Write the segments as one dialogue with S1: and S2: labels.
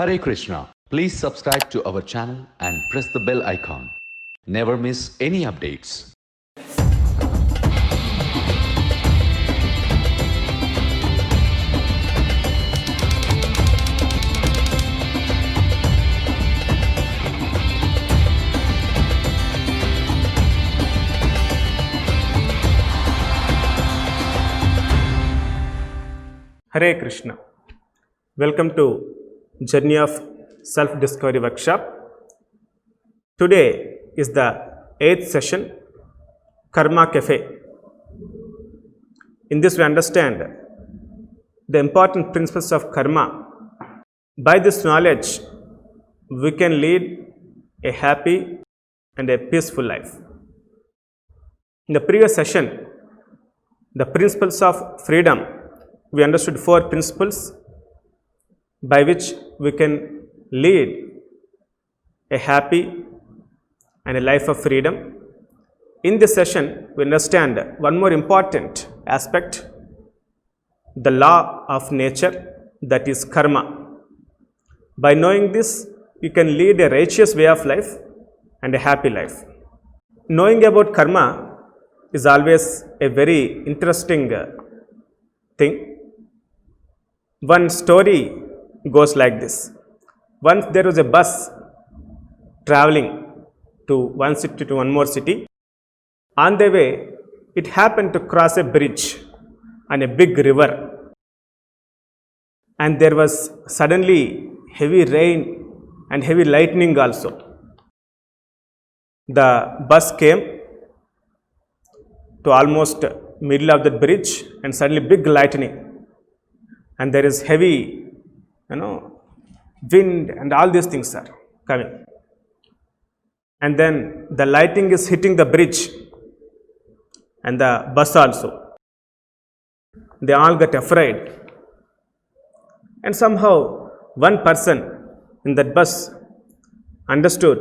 S1: Hare Krishna. Please subscribe to our channel and press the bell icon. Never miss any updates.
S2: Hare Krishna. Welcome to Journey of Self-Discovery Workshop. Today is the 8th session, Karma Cafe. In this we understand the important principles of karma. By this knowledge, we can lead a happy and a peaceful life. In the previous session, the principles of freedom, we understood 4 principles by which we can lead a happy and a life of freedom. In this session, we understand one more important aspect, the law of nature, that is karma. By knowing this, you can lead a righteous way of life and a happy life. Knowing about karma is always a very interesting thing. One story goes like this. Once there was a bus traveling to one city to one more city. On the way, it happened to cross a bridge on a big river. And there was suddenly heavy rain and heavy lightning also. The bus came to almost middle of the bridge and suddenly big lightning. And there is heavy wind and all these things are coming. And then the lightning is hitting the bridge and the bus also. They all got afraid. And somehow one person in that bus understood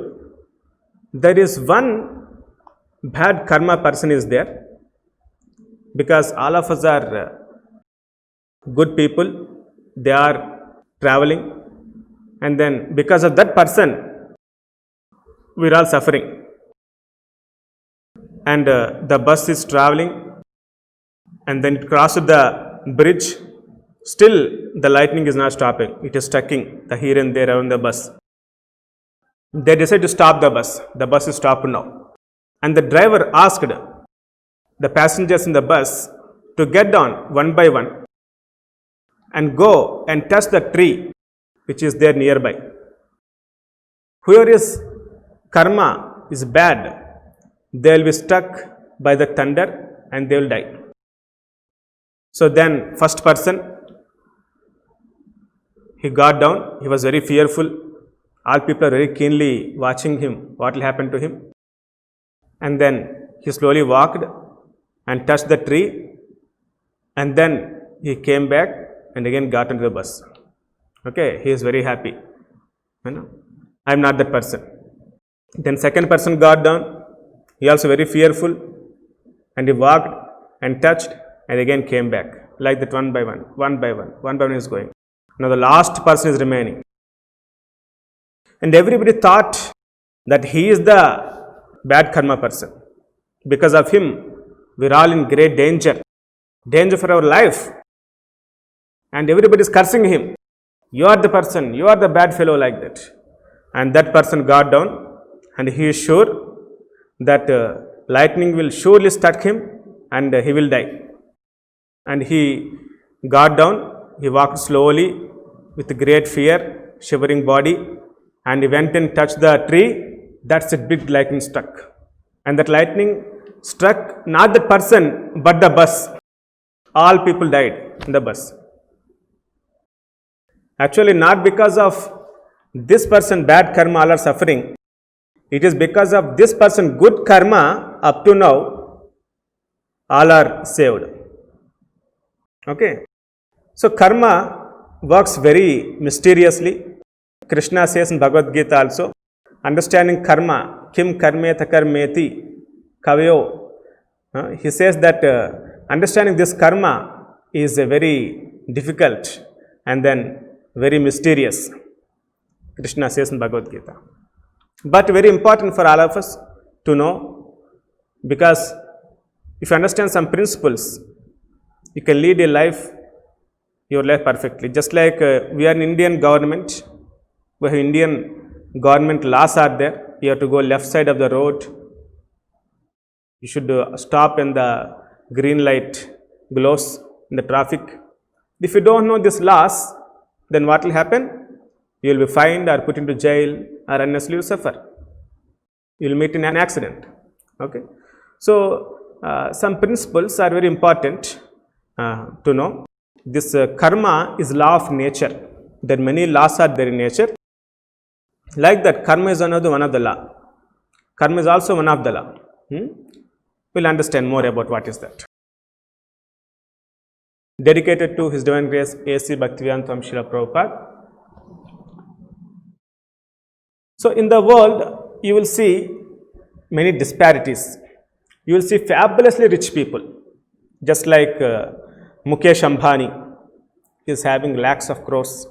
S2: there is one bad karma person is there, because all of us are good people. They are traveling, and then because of that person we are all suffering. And the bus is traveling and then it crossed the bridge. Still the lightning is not stopping. It is stucking the here and there around the bus. They decided to stop the bus. The bus is stopped now. And the driver asked the passengers in the bus to get down one by one and go and touch the tree which is there nearby. Whoever is karma is bad, they will be stuck by the thunder and they will die. So then first person, he got down, he was very fearful. All people are very keenly watching him, what will happen to him. And then he slowly walked and touched the tree, and then he came back and again got into the bus. Okay, he is very happy. I am not that person. Then second person got down. He also very fearful, and he walked and touched and again came back. Like that one by one is going. Now the last person is remaining. And everybody thought that he is the bad karma person. Because of him, we are all in great danger. Danger for our life. And everybody is cursing him. You are the person, you are the bad fellow, like that. And that person got down and he is sure that lightning will surely struck him and he will die. And he got down, he walked slowly with great fear, shivering body, and he went and touched the tree. That's a big lightning struck. And that lightning struck not the person but the bus. All people died in the bus. Actually, not because of this person bad karma all are suffering. It is because of this person good karma up to now all are saved. Okay. So karma works very mysteriously. Krishna says in Bhagavad Gita also, understanding karma, kim karmeta karmeti kavayo. He says that understanding this karma is very difficult and then very mysterious. Krishna says in Bhagavad Gita. But very important for all of us to know, because if you understand some principles, you can lead your life perfectly. Just like we are an Indian government, we have Indian government laws are there. You have to go left side of the road. You should stop when the green light glows in the traffic. If you don't know these laws, then what will happen? You will be fined or put into jail, or unnecessarily you suffer. You will meet in an accident. Okay. So some principles are very important to know. This karma is law of nature. There are many laws are there in nature. Like that, karma is another one of the law. Karma is also one of the law. We'll understand more about what is that. Dedicated to His Divine Grace A.C. Bhaktivedanta Srila Prabhupada. So in the world, you will see many disparities. You will see fabulously rich people, just like Mukesh Ambani is having lakhs of crores.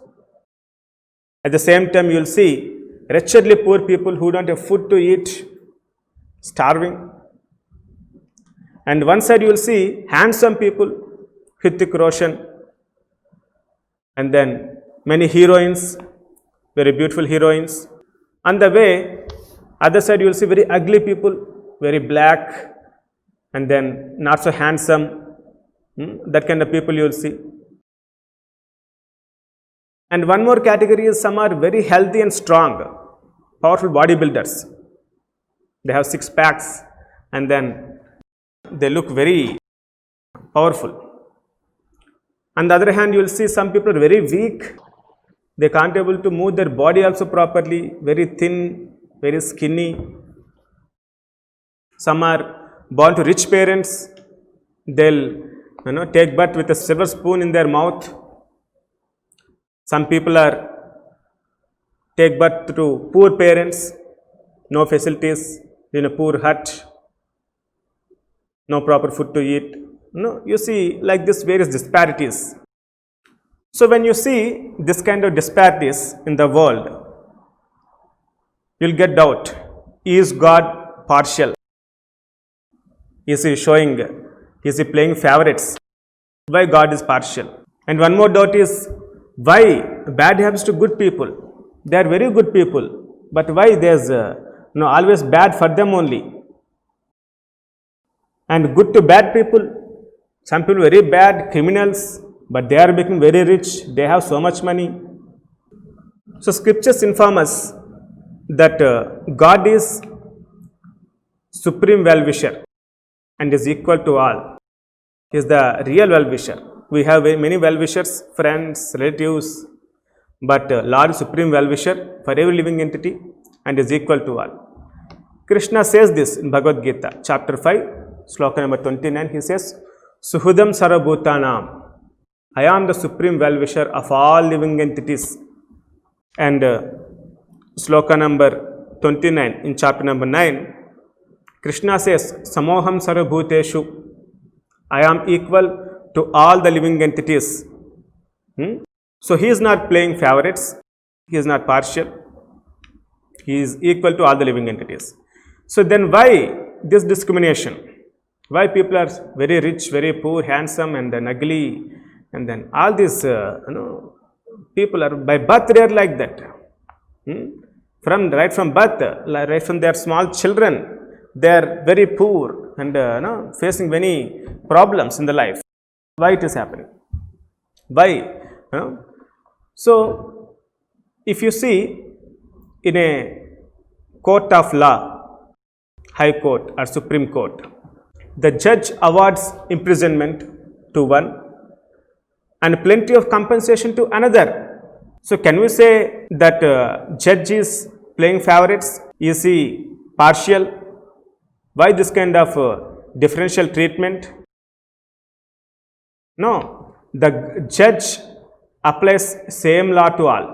S2: At the same time, you will see wretchedly poor people who don't have food to eat, starving. And one side you will see handsome people, Hrithik Roshan, and then many heroines, very beautiful heroines. On the way, other side you will see very ugly people, very black, and then not so handsome. That kind of people you will see. And one more category is some are very healthy and strong, powerful bodybuilders. They have six packs and then they look very powerful. On the other hand, you will see some people are very weak. They can't able to move their body also properly, very thin, very skinny. Some are born to rich parents. They'll take birth with a silver spoon in their mouth. Some people are take birth to poor parents, no facilities, in a poor hut, no proper food to eat. You see like this various disparities. So when you see this kind of disparities in the world, you'll get doubt. Is God partial? Is he playing favorites? Why God is partial? And one more doubt is, why bad happens to good people? They are very good people, but why there's always bad for them only? And good to bad people, some people very bad, criminals, but they are becoming very rich, they have so much money. So scriptures inform us that God is supreme well-wisher and is equal to all. He is the real well-wisher. We have many well-wishers, friends, relatives, but Lord is supreme well-wisher for every living entity and is equal to all. Krishna says this in Bhagavad Gita, chapter 5, sloka number 29. He says, Suhudam Sarabhutanam. I am the supreme well-wisher of all living entities. And sloka number 29 in chapter number 9, Krishna says, Samoham Sarabhuteshu. I am equal to all the living entities. So he is not playing favorites. He is not partial. He is equal to all the living entities. So then why this discrimination? Why people are very rich, very poor, handsome, and then ugly, and then all these people are by birth they are like that. Right from birth, right from their small children, they are very poor and facing many problems in the life. Why it is happening? Why? So if you see in a court of law, high court or supreme court, the judge awards imprisonment to one and plenty of compensation to another. So can we say that judge is playing favorites? Is he partial? Why this kind of differential treatment? No, the judge applies same law to all.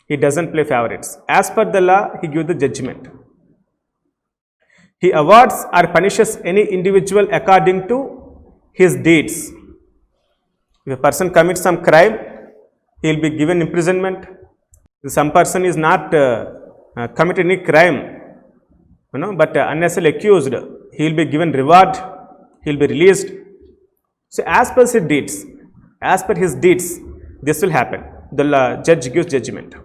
S2: He doesn't play favorites. As per the law, he gives the judgment. He awards or punishes any individual according to his deeds. If a person commits some crime, he will be given imprisonment. Some person is not committed any crime, but unnecessarily accused, he will be given reward, he will be released. So as per his deeds, this will happen. The judge gives judgment.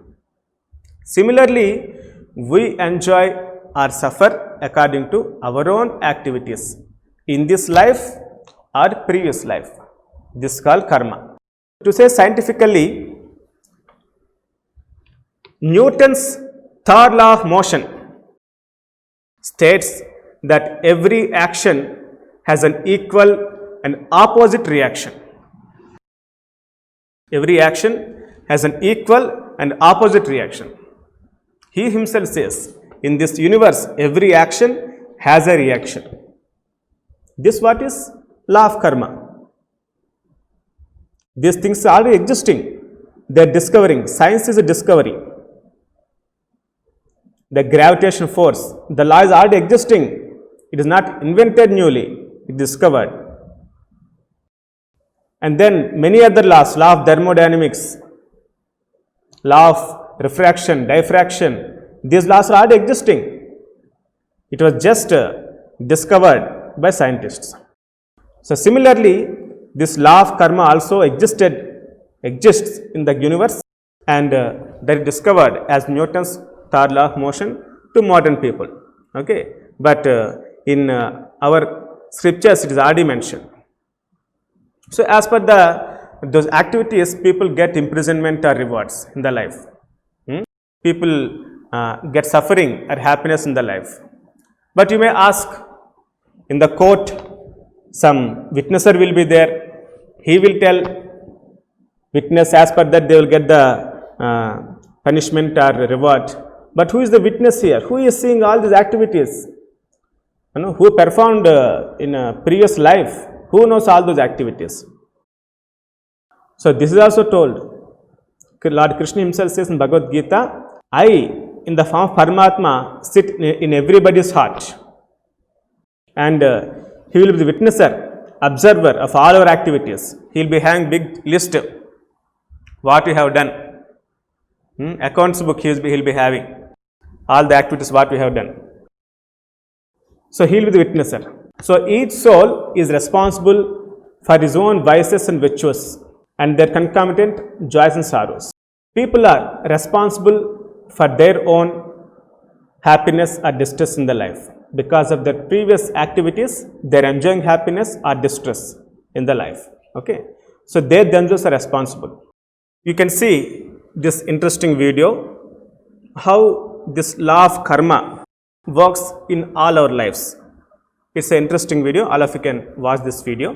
S2: Similarly, we enjoy or suffer according to our own activities in this life or previous life. This is called karma. To say scientifically, Newton's third law of motion states that every action has an equal and opposite reaction. Every action has an equal and opposite reaction. He himself says, in this universe, every action has a reaction. This what is law of karma. These things are already existing. They are discovering. Science is a discovery. The gravitation force, the law is already existing. It is not invented newly. It is discovered. And then many other laws, law of thermodynamics, law of refraction, diffraction, these laws are already existing. It was just discovered by scientists. So similarly, this law of karma also exists in the universe, and that is discovered as Newton's third law of motion to modern people. Okay, but in our scriptures it is already mentioned. So as per those activities, people get imprisonment or rewards in the life. People get suffering or happiness in the life. But you may ask, in the court, some witnesser will be there. He will tell witness, as per that they will get the punishment or reward. But who is the witness here? Who is seeing all these activities? Who performed in a previous life? Who knows all those activities? So this is also told. Lord Krishna himself says in Bhagavad Gita, I, in the form of Paramatma, sit in everybody's heart. And he will be the witnesser, observer of all our activities. He will be having big list what we have done. Accounts book he will be having. All the activities what we have done. So he will be the witnesser. So each soul is responsible for his own vices and virtues and their concomitant joys and sorrows. People are responsible for their own happiness or distress in the life. Because of their previous activities, they are enjoying happiness or distress in the life. Okay, so they themselves are responsible. You can see this interesting video, how this law of karma works in all our lives. It's an interesting video. All of you can watch this video.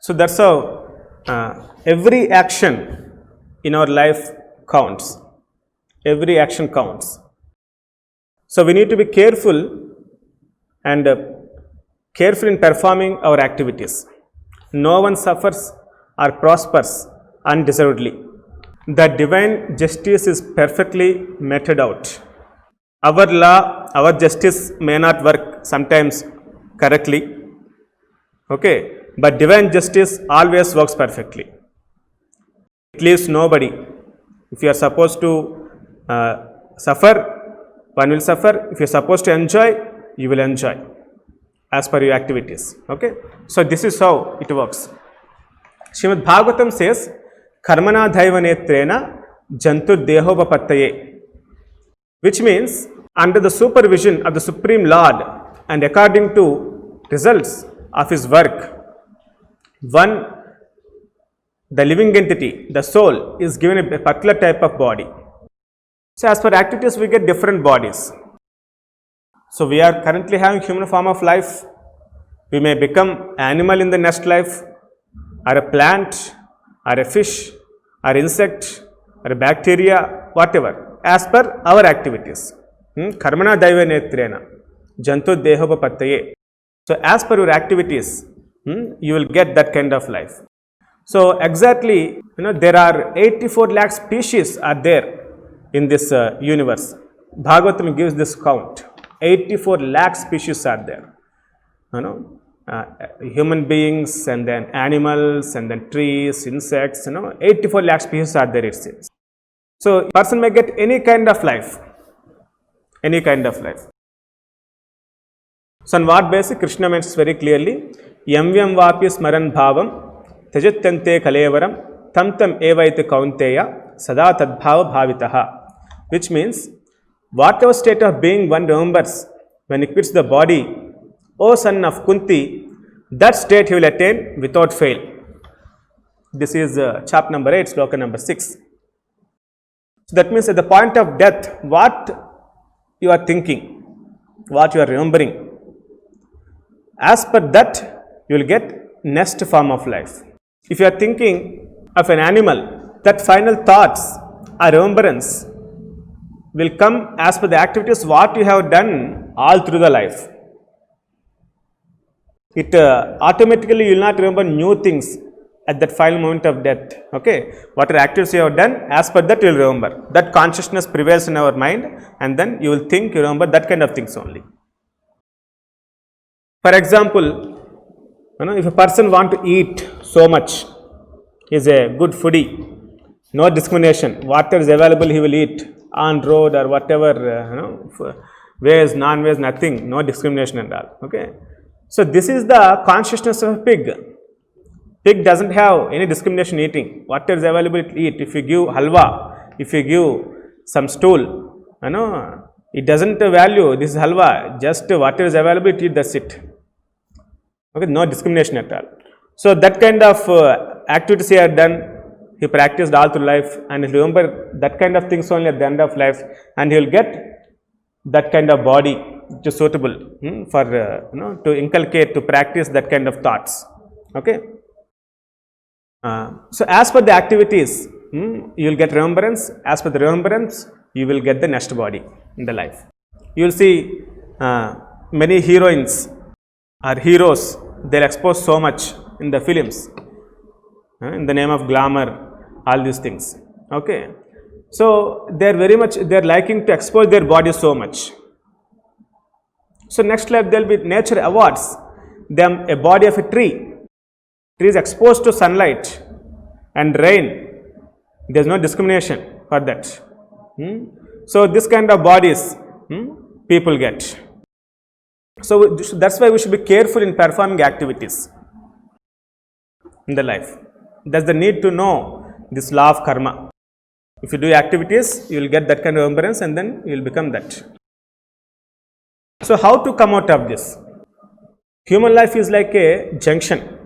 S2: So that's how every action in our life counts. Every action counts. So we need to be careful and careful in performing our activities. No one suffers or prospers undeservedly. The divine justice is perfectly meted out. Our law, our justice may not work sometimes correctly, okay, but divine justice always works perfectly. It leaves nobody. If you are supposed to suffer, one will suffer. If you are supposed to enjoy, you will enjoy as per your activities. Okay, so this is how it works. Srimad Bhagavatam says, Karmana Daiva Netrena Jantur Dehopapattaye, which means under the supervision of the Supreme Lord and according to results of his work, the living entity, the soul, is given a particular type of body. So as per activities, we get different bodies. So we are currently having human form of life. We may become animal in the next life, or a plant, or a fish, or insect, or a bacteria, whatever, as per our activities. Karmana Daiva Netrena Jantu Dehopapattaye. So as per your activities, you will get that kind of life. So exactly, there are 84 lakh species are there in this universe. Bhagavatam gives this count. 84 lakh species are there. Human beings, and then animals, and then trees, insects, 84 lakh species are there, it seems. So person may get any kind of life. Any kind of life. So on what basis? Krishna mentions very clearly, Yam Yam Vapi Smaran Bhavam Tajatyante Kalevaram Tam Tam Evaiti Kaunteya Sada Tadbhava Bhavitaha, which means whatever state of being one remembers when he quits the body, O son of Kunti, that state he will attain without fail. This is chapter number 8, sloka number 6. So that means at the point of death, what you are thinking, what you are remembering, as per that you will get next form of life. If you are thinking of an animal, that final thoughts or remembrance will come as per the activities what you have done all through the life. It automatically you will not remember new things at that final moment of death. Okay, whatever activities you have done, as per that you will remember. That consciousness prevails in our mind, and then you will think, you remember that kind of things only. For example, if a person want to eat so much, he is a good foodie, no discrimination, whatever is available he will eat on road or whatever, veg, non-veg, nothing, no discrimination and all. Okay, so this is the consciousness of a pig. Pig doesn't have any discrimination eating. Whatever is available to eat. If you give halwa, if you give some stool, it doesn't value this is halwa. Just whatever is available to eat, that's it. Okay, no discrimination at all. So that kind of activities he had done, he practiced all through life, and he remember that kind of things only at the end of life, and he will get that kind of body which is suitable for to inculcate, to practice that kind of thoughts. Okay. So as per the activities, you will get remembrance. As per the remembrance, you will get the next body in the life. You will see many heroines or heroes, they are exposed so much in the films, in the name of glamour, all these things. Okay, so they are very much, they are liking to expose their body so much. So next life there will be nature awards them a body of a tree. Tree is exposed to sunlight and rain. There is no discrimination for that. So this kind of bodies people get. So that's why we should be careful in performing activities in the life. That's the need to know this law of karma. If you do activities, you will get that kind of remembrance, and then you will become that. So how to come out of this? Human life is like a junction.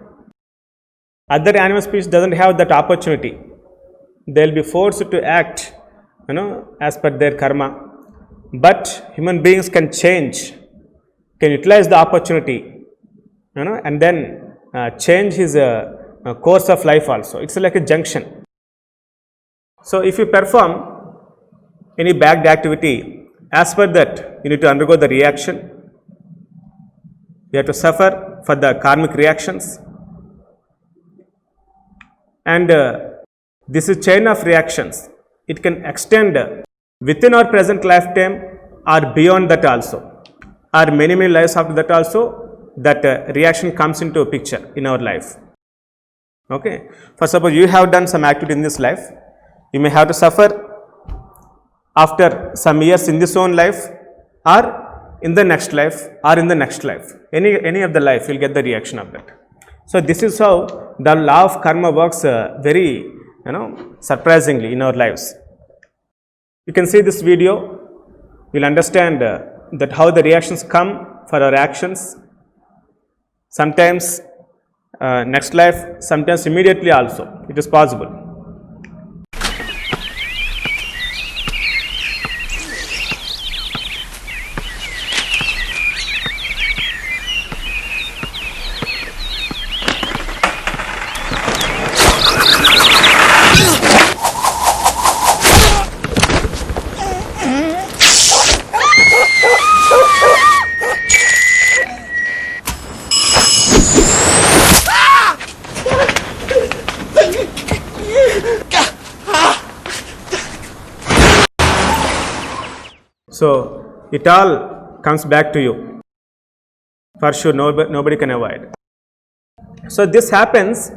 S2: Other animal species doesn't have that opportunity. They will be forced to act, as per their karma. But human beings can change, can utilize the opportunity, and then change his course of life also. It's like a junction. So if you perform any bad activity, as per that you need to undergo the reaction. You have to suffer for the karmic reactions, and this is chain of reactions. It can extend within our present lifetime or beyond that also, or many lives after that also. That reaction comes into a picture in our life. Okay, for suppose you have done some activity in this life, you may have to suffer after some years in this own life, or in the next life, or in the next life. Any of the life you will get the reaction of that. So this is how the law of karma works very surprisingly in our lives. You can see this video, you will understand that how the reactions come for our actions. Sometimes next life, sometimes immediately also, it is possible. So it all comes back to you. For sure, nobody can avoid. So this happens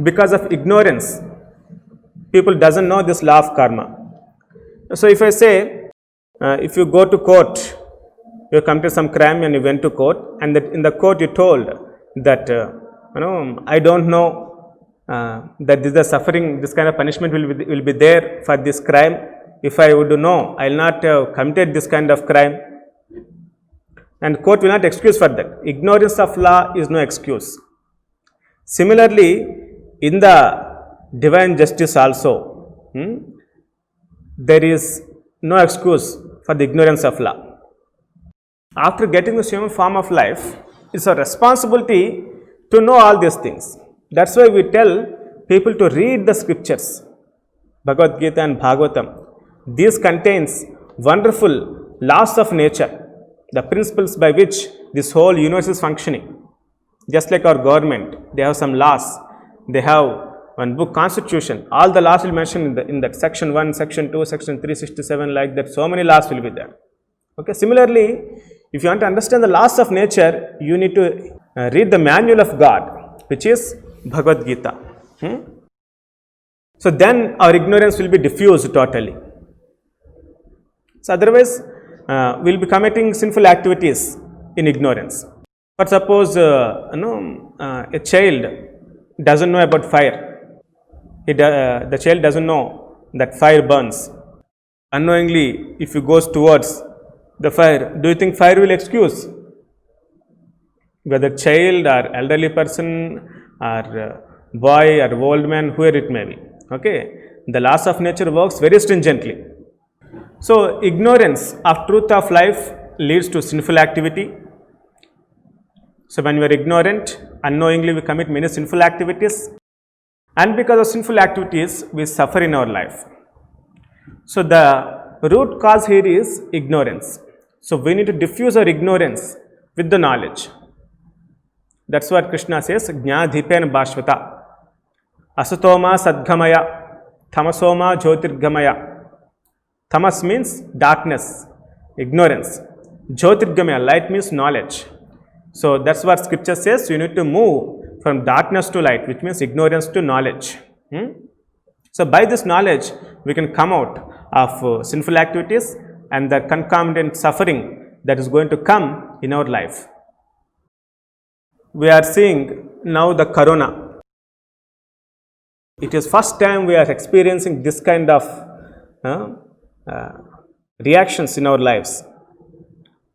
S2: because of ignorance. People doesn't know this law of karma. So if I say, if you go to court, you committed some crime and you went to court, and that in the court you told that I don't know that this is suffering, this kind of punishment will be there for this crime. If I would know, I will not have committed this kind of crime, and court will not excuse for that. Ignorance of law is no excuse. Similarly, in the divine justice also, there is no excuse for the ignorance of law. After getting the human form of life, it's a responsibility to know all these things. That's why we tell people to read the scriptures, Bhagavad Gita and Bhagavatam. These contains wonderful laws of nature, the principles by which this whole universe is functioning. Just like our government, they have some laws. They have one book, Constitution. All the laws will mention in that section 1, section 2, section 367, like that. So many laws will be there. Okay. Similarly, if you want to understand the laws of nature, you need to read the manual of God, which is Bhagavad Gita. So then our ignorance will be diffused totally. So otherwise, we will be committing sinful activities in ignorance. But suppose a child doesn't know about fire. The child doesn't know that fire burns. Unknowingly, if he goes towards the fire, do you think fire will excuse? Whether child or elderly person or boy or old man, whoever it may be. Okay, the laws of nature works very stringently. So ignorance of truth of life leads to sinful activity. So when we are ignorant, unknowingly we commit many sinful activities, and because of sinful activities we suffer in our life. So the root cause here is ignorance. So we need to diffuse our ignorance with the knowledge. That's what Krishna says, Jnana-dhipen bhashvata. Asatoma sadgamaya, tamasoma jyotirgamaya. Tamas means darkness, ignorance. Jyotirgamaya, light means knowledge. So that's what scripture says, you need to move from darkness to light, which means ignorance to knowledge. So by this knowledge, we can come out of sinful activities and the concomitant suffering that is going to come in our life. We are seeing now the corona. It is first time we are experiencing this kind of reactions in our lives.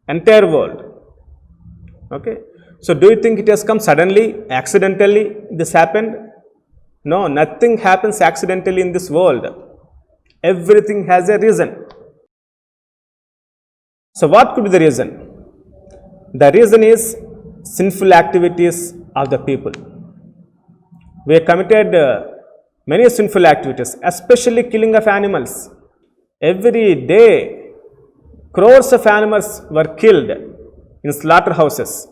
S2: Entire world. Okay. So do you think it has come suddenly, accidentally this happened? No, nothing happens accidentally in this world. Everything has a reason. So what could be the reason? The reason is sinful activities of the people. We committed many sinful activities, especially killing of animals. Every day, crores of animals were killed in slaughterhouses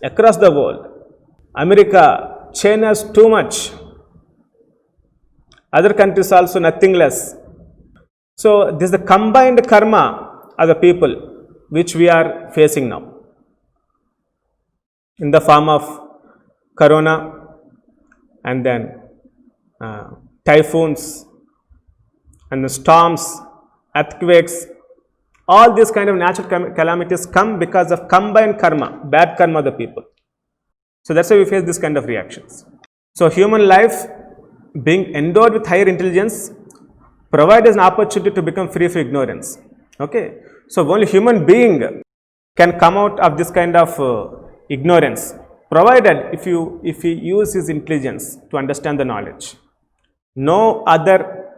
S2: across the world. America, China is too much. Other countries also nothing less. So this is the combined karma of the people which we are facing now in the form of corona and then typhoons and the storms, earthquakes. All these kind of natural calamities come because of combined karma, bad karma of the people. So that's why we face this kind of reactions. So human life being endowed with higher intelligence provides an opportunity to become free from ignorance. Okay, so only human being can come out of this kind of ignorance, provided if he use his intelligence to understand the knowledge. No other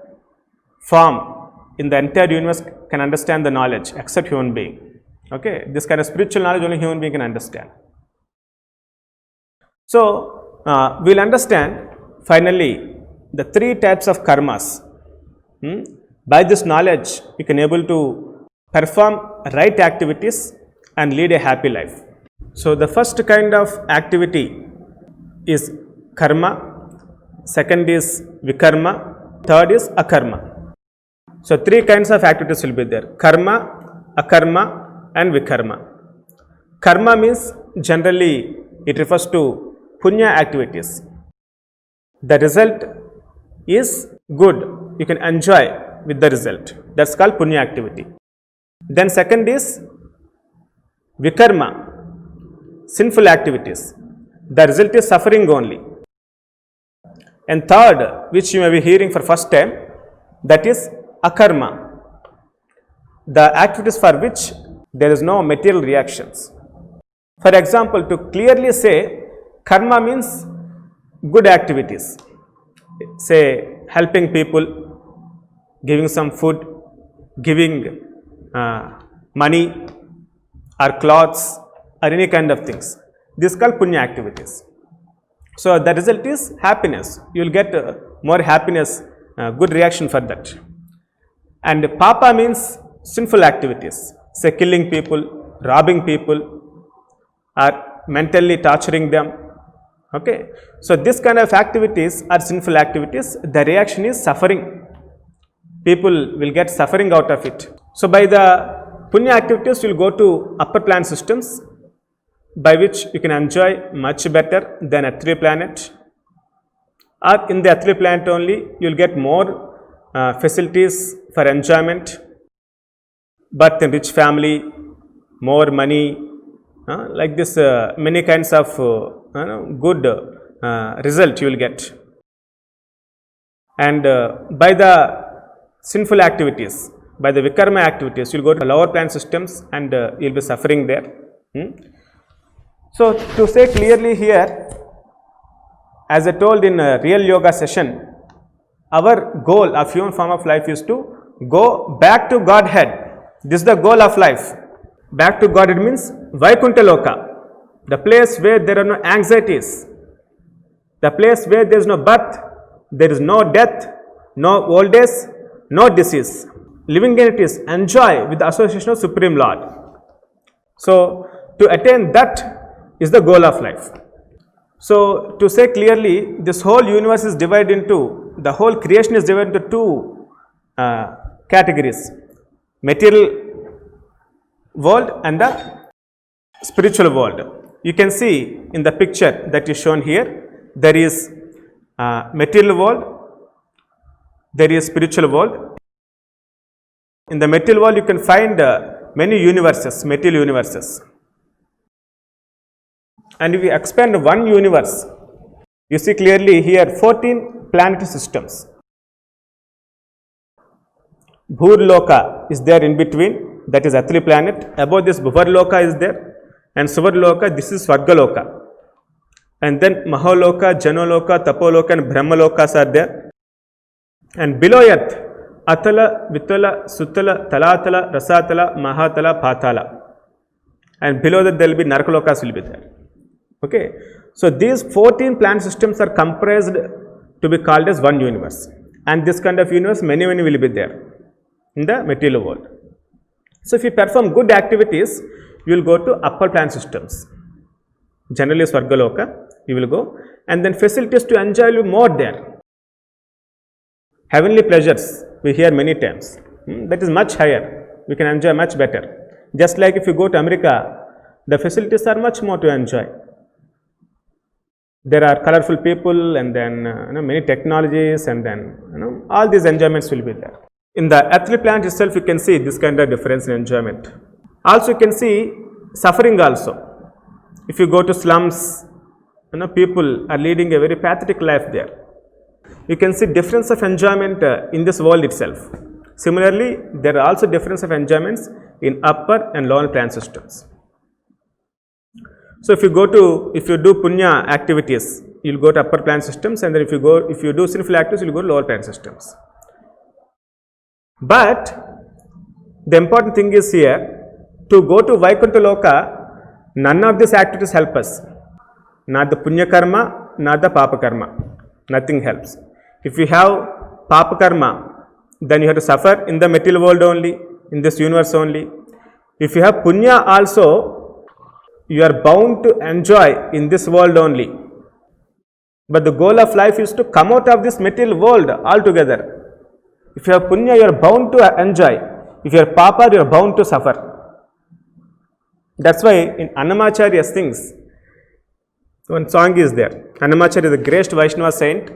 S2: form in the entire universe can understand the knowledge except human being. Okay, this kind of spiritual knowledge only human being can understand. So we'll understand finally the three types of karmas. By this knowledge, we can able to perform right activities and lead a happy life. So the first kind of activity is karma, second is vikarma, third is akarma. So three kinds of activities will be there: karma, akarma and vikarma. Karma means generally it refers to punya activities. The result is good. You can enjoy with the result. That's called punya activity. Then second is vikarma, sinful activities. The result is suffering only. And third, which you may be hearing for first time, that is akarma, the activities for which there is no material reactions. For example, to clearly say, karma means good activities, say helping people, giving some food, giving money or clothes or any kind of things. This is called punya activities. So the result is happiness. You will get more happiness, good reaction for that. And papa means sinful activities, say killing people, robbing people, or mentally torturing them. Okay, so this kind of activities are sinful activities. The reaction is suffering. People will get suffering out of it. So by the punya activities, you will go to upper planet systems, by which you can enjoy much better than earthly planet. Or in the earthly planet only, you will get more facilities for enjoyment, birth in rich family, more money, like this many kinds of good result you will get. And by the sinful activities, by the vikarma activities, you will go to lower planet systems and you will be suffering there. So to say clearly here, as I told in a real yoga session, our goal of human form of life is to go back to Godhead. This is the goal of life. Back to God, it means Vaikuntha Loka, the place where there are no anxieties, the place where there is no birth, there is no death, no old age, no disease. Living in it is enjoy with the association of Supreme Lord. So to attain that is the goal of life. So to say clearly, this whole universe is divided into, the whole creation is divided into two categories: material world and the spiritual world. You can see in the picture that is shown here, there is material world, there is spiritual world. In the material world, you can find many universes, material universes. And if we expand one universe, you see clearly here 14 planetary systems. Bhurloka is there in between, that is earthly planet. Above this Bhuvarloka is there, and Suvarloka, this is Swargaloka. And then Mahaloka, Janoloka, Tapoloka and Brahmalokas are there. And below earth, Atala, Vitala, Sutala, Talatala, Rasatala, Mahatala, Patala. And below that there will be Narkalokas will be there. Okay. So these 14 planet systems are comprised to be called as one universe, and this kind of universe many will be there in the material world. So if you perform good activities, you will go to upper planet systems. Generally Swargaloka, you will go, and then facilities to enjoy you more there. Heavenly pleasures, we hear many times. That is much higher. We can enjoy much better. Just like if you go to America, the facilities are much more to enjoy. There are colorful people, and then many technologies, and then all these enjoyments will be there. In the earthly planet itself, you can see this kind of difference in enjoyment. Also, you can see suffering also. If you go to slums, people are leading a very pathetic life there. You can see difference of enjoyment in this world itself. Similarly, there are also difference of enjoyments in upper and lower planet systems. So if you do punya activities, you will go to upper planet systems, and then if you do sinful activities, you will go to lower planet systems. But the important thing is here, to go to Vaikuntha Loka, none of these activities help us. Not the punya karma, not the papa karma. Nothing helps. If you have papa karma, then you have to suffer in the material world only, in this universe only. If you have punya also, you are bound to enjoy in this world only. But the goal of life is to come out of this material world altogether. If you have punya, you are bound to enjoy. If you are papa, you are bound to suffer. That's why in Annamacharya's things, one song is there. Annamacharya is the greatest Vaishnava saint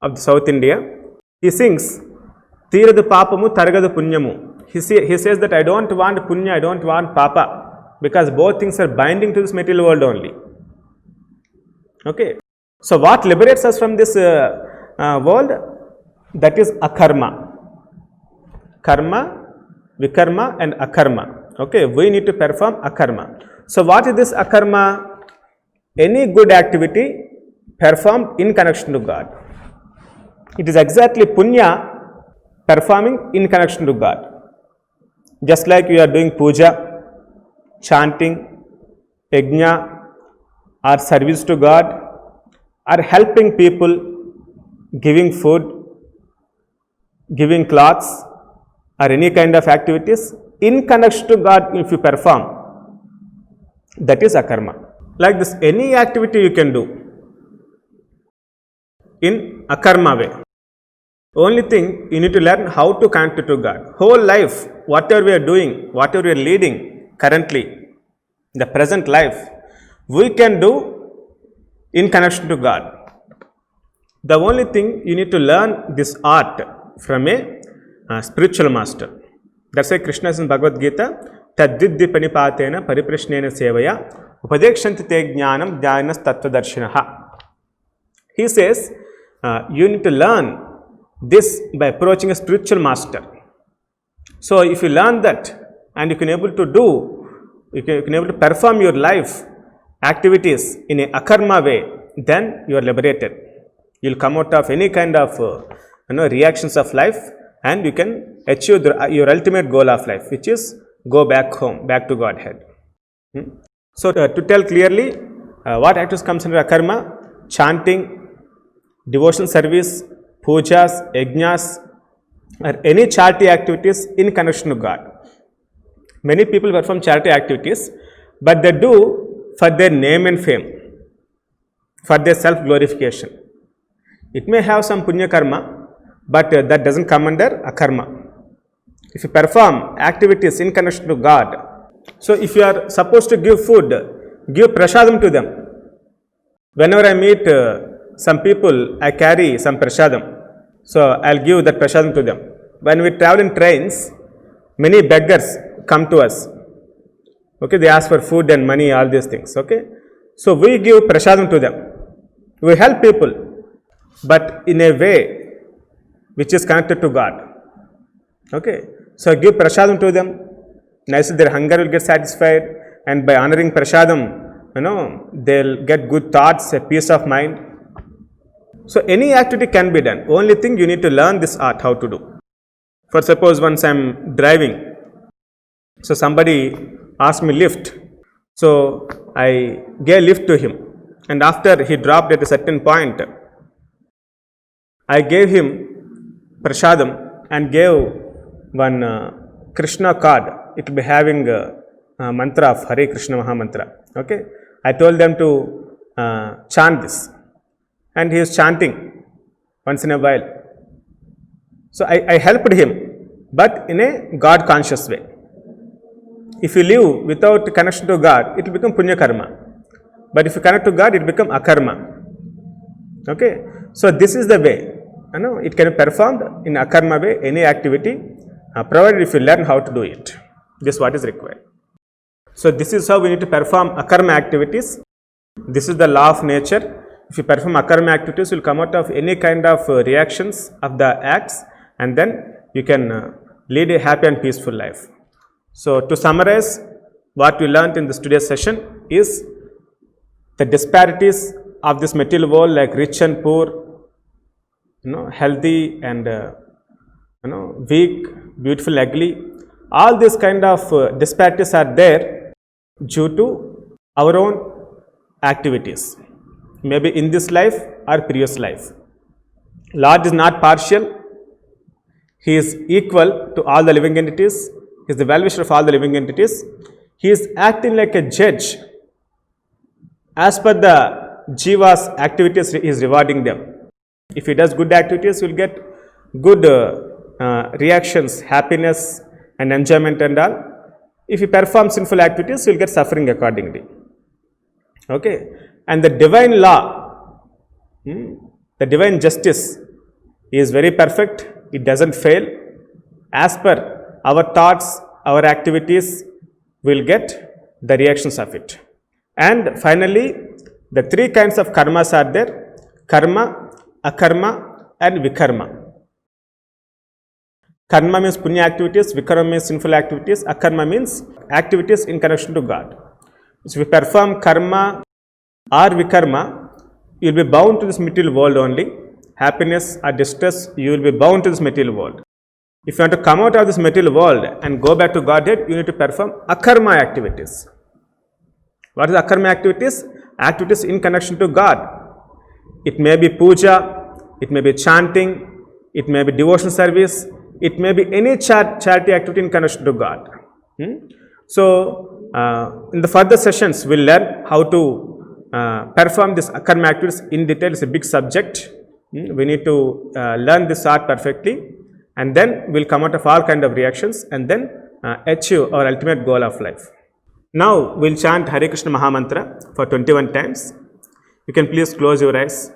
S2: of South India. He sings, Tiradu papamu, taragadu punyamu. He says that I don't want punya, I don't want papa, because both things are binding to this material world only. Okay. So what liberates us from this world? That is akarma. Karma, vikarma and akarma. Okay, we need to perform akarma. So what is this akarma? Any good activity performed in connection to God. It is exactly punya performing in connection to God. Just like you are doing puja, chanting, yajna, or service to God, or helping people, giving food, giving clothes, or any kind of activities in connection to God, if you perform, that is akarma. Like this, any activity you can do in akarma way. Only thing, you need to learn how to connect to God. Whole life, whatever we are doing, whatever we are leading currently, the present life, we can do in connection to God. The only thing, you need to learn this art from a spiritual master. That's why Krishna says in Bhagavad Gita, Tadviddi panipatena pariprashnena sevaya upadekshanti te jnanam jnanas tattvadarshinaha. He says, you need to learn this by approaching a spiritual master. So if you learn that, and you can able to perform your life activities in a akarma way, then you are liberated. You will come out of any kind of reactions of life, and you can achieve your ultimate goal of life, which is go back home, back to Godhead. So to tell clearly, what activities comes under akarma? Chanting, devotional service, pujas, yajnas, or any charity activities in connection to God. Many people perform charity activities, but they do for their name and fame, for their self-glorification. It may have some punya karma, but that doesn't come under akarma. If you perform activities in connection to God, so if you are supposed to give food, give prasadam to them. Whenever I meet some people, I carry some prasadam. So I'll give that prasadam to them. When we travel in trains, many beggars come to us. Okay, they ask for food and money, all these things. Okay, so we give prasadam to them. We help people, but in a way which is connected to God. Okay, so give prasadam to them. Nicely, their hunger will get satisfied, and by honoring prasadam, they'll get good thoughts, a peace of mind. So any activity can be done. Only thing, you need to learn this art how to do. For suppose once I'm driving, so somebody asked me lift. So I gave lift to him, and after he dropped at a certain point, I gave him prasadam and gave one Krishna card. It will be having mantra of Hare Krishna Mahamantra. Okay, I told them to chant this, and he is chanting once in a while. So I helped him, but in a God conscious way. If you live without connection to God, it will become punya karma. But if you connect to God, it will become akarma. Okay, so this is the way. It can be performed in akarma way, any activity, provided if you learn how to do it. This is what is required. So this is how we need to perform akarma activities. This is the law of nature. If you perform akarma activities, you will come out of any kind of reactions of the acts, and then you can lead a happy and peaceful life. So to summarize, what we learned in this today's session is the disparities of this material world, like rich and poor, healthy and weak, beautiful, ugly. All these kind of disparities are there due to our own activities, maybe in this life or previous life. Lord is not partial. He is equal to all the living entities. He is the well-wisher of all the living entities. He is acting like a judge. As per the jiva's activities, he is rewarding them. If he does good activities, he will get good reactions, happiness and enjoyment and all. If he performs sinful activities, he will get suffering accordingly. Okay, and the divine law, the divine justice is very perfect. It doesn't fail. As per our thoughts, our activities, we will get the reactions of it. And finally, the three kinds of karmas are there: karma, akarma and vikarma. Karma means punya activities, vikarma means sinful activities, akarma means activities in connection to God. So if you perform karma or vikarma, you will be bound to this material world only. Happiness or distress, you will be bound to this material world. If you want to come out of this material world and go back to Godhead, you need to perform akarma activities. What is akarma activities? Activities in connection to God. It may be puja, it may be chanting, it may be devotion service, it may be any charity activity in connection to God. So, in the further sessions, we'll learn how to perform this akarma activities in detail. It's a big subject. We need to learn this art perfectly, and then we'll come out of all kind of reactions and then achieve our ultimate goal of life. Now, we'll chant Hare Krishna Mahamantra for 21 times. You can please close your eyes.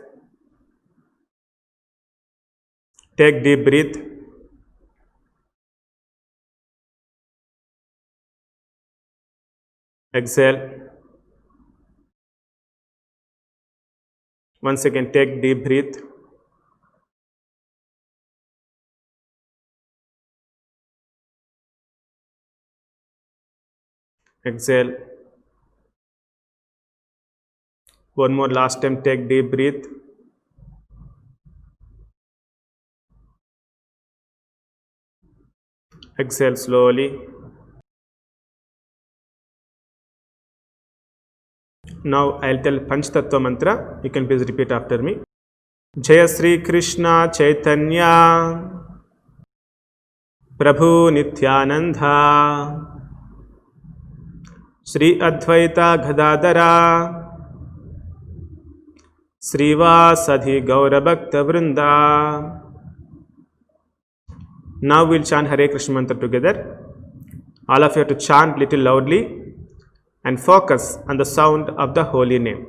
S2: Take deep breath. Exhale. Once again, take deep breath. Exhale. One more last time, take deep breath. Exhale slowly. Now I'll tell Panchtattva mantra. You can please repeat after me. Jaya Sri Krishna Chaitanya Prabhu Nityananda Sri Advaita Gadadara Srivasadhi Gaura Bhakta Vrinda. Now we'll chant Hare Krishna mantra together. All of you have to chant little loudly and focus on the sound of the holy name.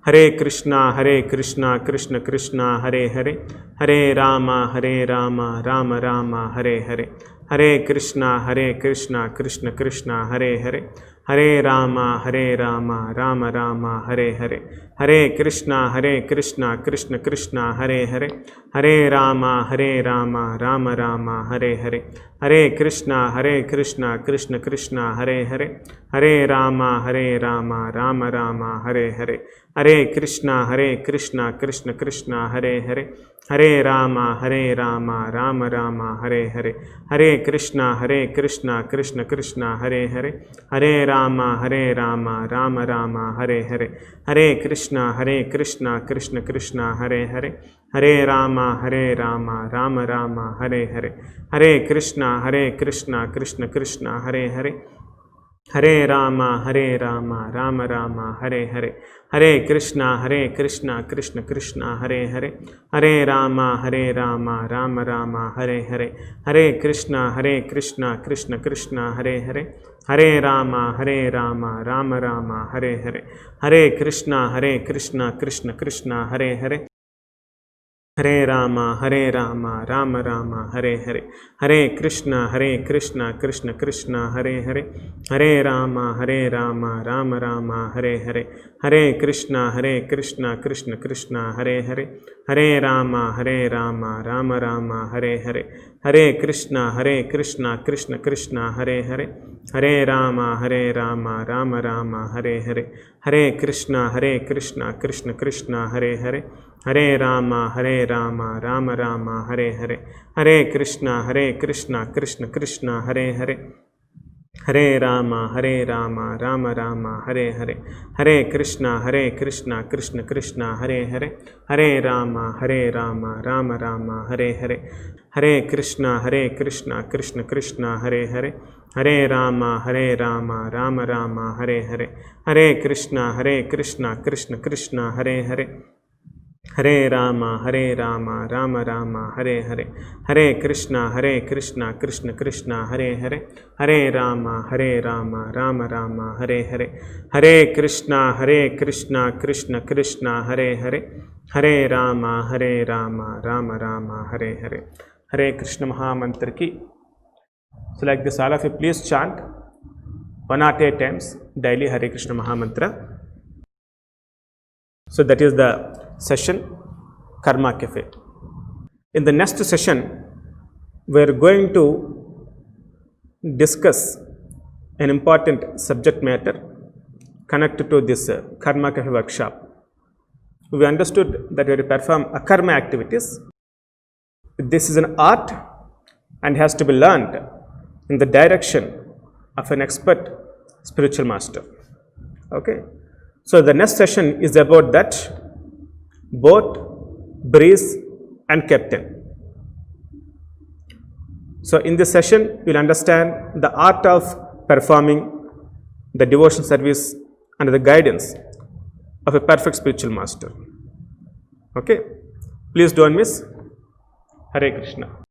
S2: Hare Krishna, Krishna Krishna, Hare Hare, Hare Rama, Rama Rama, Hare Hare. Hare Krishna, Krishna Krishna, Hare Hare, Hare Rama, Rama Rama, Hare Hare. Hare Krishna, Krishna Krishna, Hare Hare, Hare Rama, Rama Rama, Hare Hare. Hare Krishna, Krishna Krishna, Hare Hare, Hare Rama, Rama Rama, Hare Hare. Hare Krishna, Krishna, Hare Hare, Hare Rama, Rama Rama, Hare Hare. Hare Krishna, Krishna Krishna, Hare Hare, Hare Rama, Rama Rama, Hare Hare. Hare Krishna, Krishna Krishna, Hare Hare. Hare Rama, Rama Rama, Hare Hare. Hare Krishna, Krishna Krishna, Hare Hare. Hare Rama, Rama Rama, Hare Hare. Hare Krishna, Krishna Krishna, Hare Hare. Hare Rama, Rama Rama, Hare Hare. Hare Krishna, Krishna Krishna, Hare Hare. Hare Rama, Rama Rama, Hare Hare. Hare Krishna, Krishna Hare Hare. Hare Rama, Rama Rama, Hare Hare. Hare Krishna, Krishna Krishna, Hare Hare. Hare Rama, Rama Rama, Hare Hare. Hare Krishna, Krishna Krishna, Hare Hare. Hare Rama, Rama Rama, Hare Hare. Hare Krishna, Krishna Hare Hare. Hare Rama, Rama Rama, Hare Hare. Hare Krishna, Krishna Hare Hare. Hare Rama, Rama Rama, Hare Hare. Hare Krishna, Krishna Hare Hare. Hare Rama, Rama Rama, Hare Hare. Hare Krishna, Krishna Hare Hare. Hare Rama, Rama Rama, Hare Hare. Hare Krishna, Krishna Hare Hare. Hare Rama, Rama Rama, Hare Hare. Hare Krishna, Krishna Hare Hare. Hare Rama, Rama Rama, Hare Hare. Hare Krishna, Krishna Hare Hare. Hare Rama, Rama Rama, Hare Hare. Hare Krishna, Krishna Hare Hare. Hare Rama, Rama Rama, Hare Hare. Hare Krishna Mahamantra ki. So like this, all of you please chant 108 times daily Hare Krishna Mahamantra. So that is the session Karma Cafe. In the next session, we are going to discuss an important subject matter connected to this Karma Cafe workshop. We understood that we have to perform akarma activities. This is an art and has to be learned in the direction of an expert spiritual master. Okay. So the next session is about that boat, breeze and captain. So in this session, you will understand the art of performing the devotion service under the guidance of a perfect spiritual master. Okay. Please don't miss. Hare Krishna.